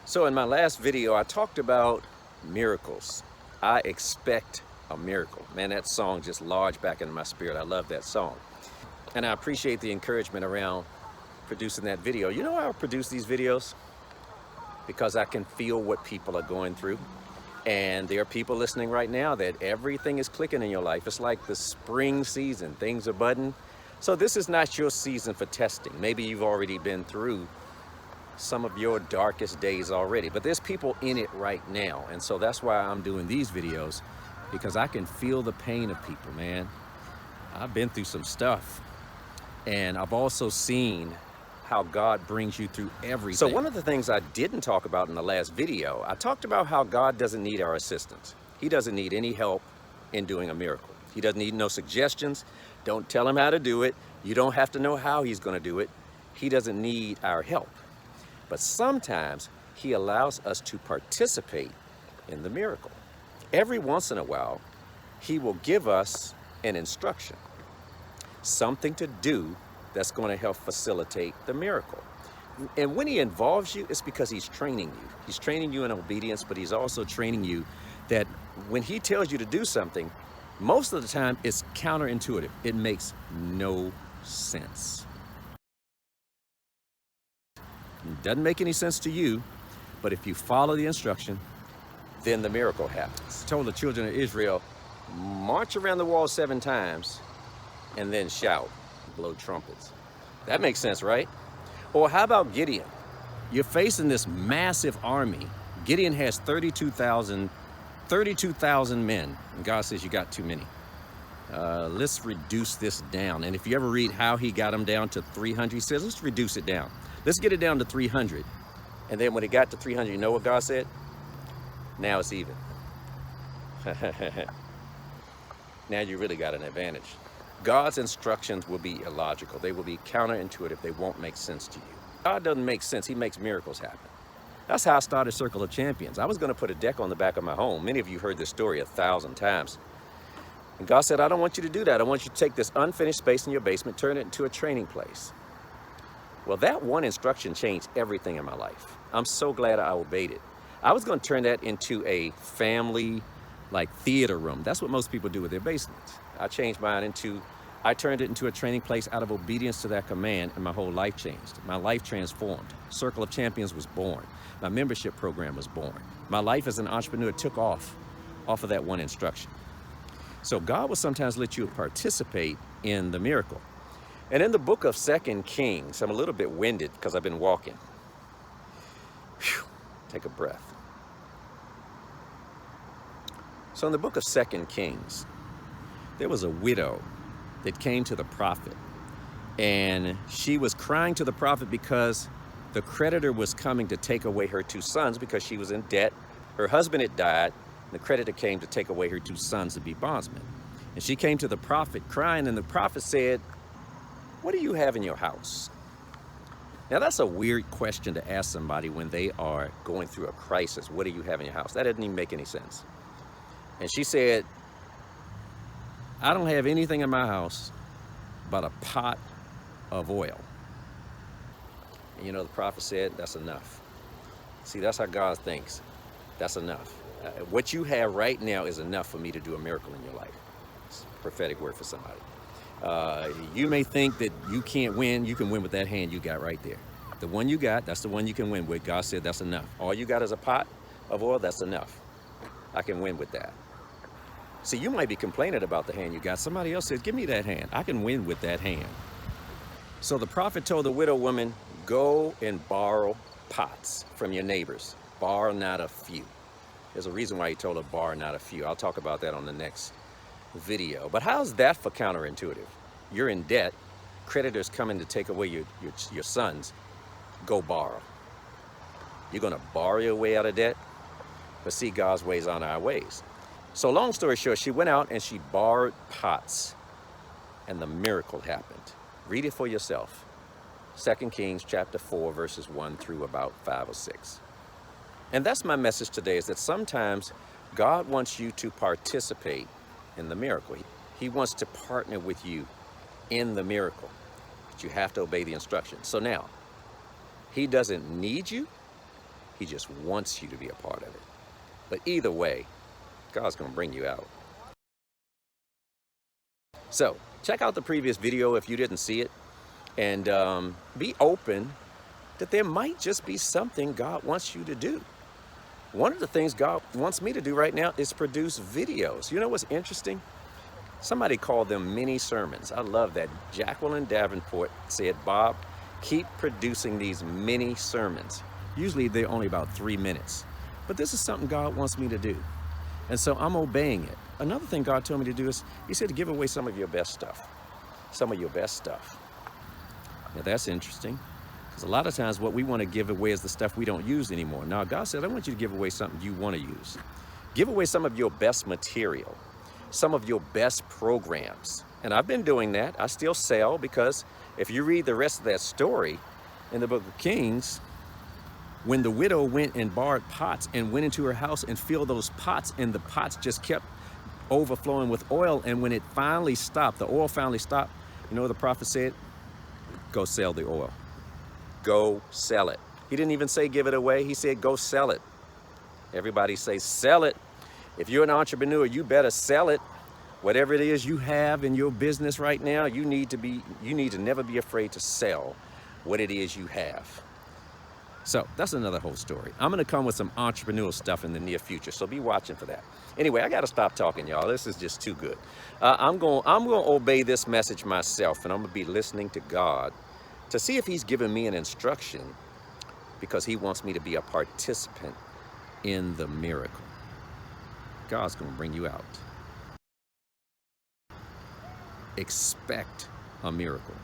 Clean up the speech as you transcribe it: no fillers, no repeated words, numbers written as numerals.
So in my last video, I talked about miracles. I expect a miracle. Man, that song just lodged back into my spirit. I love that song. And I appreciate the encouragement around producing that video. You know how I produce these videos? Because I can feel what people are going through. And there are people listening right now that everything is clicking in your life. It's like the spring season, things are budding. So this is not your season for testing. Maybe you've already been through some of your darkest days already, but there's people in it right now. And so that's why I'm doing these videos, because I can feel the pain of people, man. I've been through some stuff, and I've also seen how God brings you through everything. So one of the things I didn't talk about in the last video, I talked about how God doesn't need our assistance. He doesn't need any help in doing a miracle. He doesn't need no suggestions. Don't tell him how to do it. You don't have to know how he's going to do it. He doesn't need our help. But sometimes he allows us to participate in the miracle. Every once in a while, he will give us an instruction, something to do that's going to help facilitate the miracle. And when he involves you, it's because he's training you. He's training you in obedience, but he's also training you that when he tells you to do something, most of the time it's counterintuitive. It makes no sense. It doesn't make any sense to you, but if you follow the instruction, then the miracle happens. I told the children of Israel, march around the wall 7 times and then shout, blow trumpets. That makes sense, right? Or how about Gideon? You're facing this massive army. Gideon has 32,000 men, and God says you got too many. Let's reduce this down. And if you ever read how he got them down to 300, he says, let's reduce it down. Let's get it down to 300. And then when it got to 300, you know what God said? Now it's even. Now you really got an advantage. God's instructions will be illogical. They will be counterintuitive. They won't make sense to you. God doesn't make sense. He makes miracles happen. That's how I started Circle of Champions. I was going to put a deck on the back of my home. Many of you heard this story 1,000 times. And God said, I don't want you to do that. I want you to take this unfinished space in your basement, turn it into a training place. Well, that one instruction changed everything in my life. I'm so glad I obeyed it. I was going to turn that into a family, theater room. That's what most people do with their basements. I changed mine I turned it into a training place out of obedience to that command, and my whole life changed. My life transformed. Circle of Champions was born. My membership program was born. My life as an entrepreneur took off of that one instruction. So God will sometimes let you participate in the miracle. And in the book of 2 Kings, I'm a little bit winded because I've been walking. Whew, take a breath. So in the book of 2 Kings, there was a widow that came to the prophet. And she was crying to the prophet because the creditor was coming to take away her 2 sons because she was in debt. Her husband had died. The creditor came to take away her 2 sons to be bondsmen. And she came to the prophet crying, and the prophet said, what do you have in your house? Now that's a weird question to ask somebody when they are going through a crisis. What do you have in your house? That doesn't even make any sense. And she said, I don't have anything in my house but a pot of oil. And you know, the prophet said, that's enough. See, that's how God thinks. That's enough. What you have right now is enough for me to do a miracle in your life. It's a prophetic word for somebody. You may think that you can't win. You can win with that hand you got right there. The one you got, that's the one you can win with. God said that's enough. All you got is a pot of oil, that's enough. I can win with that. See, you might be complaining about the hand you got. Somebody else says, give me that hand. I can win with that hand. So the prophet told the widow woman, go and borrow pots from your neighbors. Borrow not a few. There's a reason why he told her borrow not a few. I'll talk about that on the next video. But how's that for counterintuitive? You're in debt. Creditors coming to take away your sons. Go borrow. You're going to borrow your way out of debt? But see, God's ways aren't our ways. So long story short, she went out and she borrowed pots, and the miracle happened. Read it for yourself. 2 Kings chapter 4, verses 1 through about 5 or 6. And that's my message today, is that sometimes God wants you to participate in the miracle. He wants to partner with you in the miracle, but you have to obey the instructions. So now, he doesn't need you. He just wants you to be a part of it. But either way, God's going to bring you out. So check out the previous video if you didn't see it, and be open that there might just be something God wants you to do. One of the things God wants me to do right now is produce videos. You know what's interesting? Somebody called them mini sermons. I love that. Jacqueline Davenport said, Bob, keep producing these mini sermons. Usually they're only about 3 minutes. But this is something God wants me to do. And so I'm obeying it. Another thing God told me to do is, he said to give away some of your best stuff. Some of your best stuff. Now that's interesting. Because a lot of times what we want to give away is the stuff we don't use anymore. Now God said, I want you to give away something you want to use. Give away some of your best material, some of your best programs. And I've been doing that. I still sell, because if you read the rest of that story in the book of Kings, when the widow went and borrowed pots and went into her house and filled those pots, and the pots just kept overflowing with oil, and when it finally stopped, the oil finally stopped, you know what the prophet said? Go sell the oil. Go sell it. He didn't even say give it away. He said go sell it. Everybody say sell it. If you're an entrepreneur, you better sell it. Whatever it is you have in your business right now, you need to never be afraid to sell what it is you have. So that's another whole story. I'm going to come with some entrepreneurial stuff in the near future, so be watching for that. Anyway, I got to stop talking, y'all. This is just too good. I'm going to obey this message myself, and I'm going to be listening to God to see if he's given me an instruction, because he wants me to be a participant in the miracle. God's going to bring you out. Expect a miracle.